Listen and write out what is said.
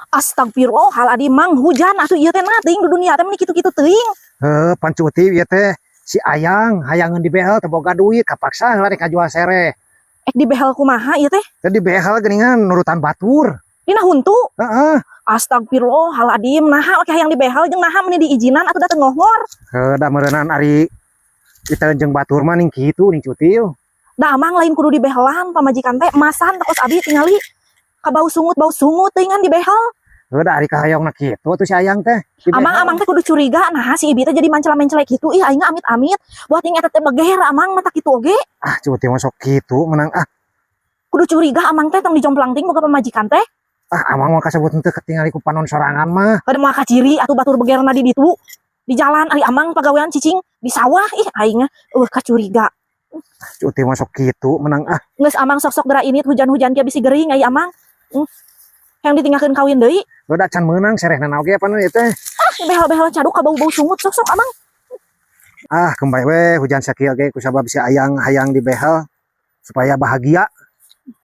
Astagfirullahaladzim, mang hujan atuh ieu teh na teuing di dunia teh meni kitu-kitu teuing. Pancuti ieu teh si Ayang hayangan di behel teu boga duit kapaksa heula rek kajual sere. Di behel kumaha ieu teh? Teh di behel geuningan nurutan batur. Dina huntu. Heeh. Astagfirullahaladzim, naha oke hayang di behel jeung naha meni diizinan atuh da teu ngohor. Da meureunana ari kita jeung batur mah ning kitu ning cuti. Da amang lain kudu di behelan pamajikan teh emasan takos abi tingali ka bau sungut teuingan di behel. Da ari kahayongna kitu atuh si Ayang teh. Amang teh kudu curiga nah si ibi teh jadi mancela-mencela kitu ih aing amit-amit buat ting eta teh beger amang mata kitu oge. Cuti mah sok kitu menang Kudu curiga amang teh tong dijomplang ting boga pamajikan teh. Amang mah kasebut teu ketingali ku panon sorangan mah. Kada moal kaciri atuh batur begerna di ditu. Di jalan ari amang pagawean cicing di sawah ih aing kacuriga. Cuti mah sok kitu menang Geus amang sok-sok geura init hujan-hujan kia bisi gering ai amang. Yang ditinggalkeun kawin deui. Da can meunang serehna oge apa ieu teh. Behel-behel caduk ka bau-bau sungut sok-sok amang. Kembali we hujan sakieu ge kusabab si Ayang hayang di behel supaya bahagia.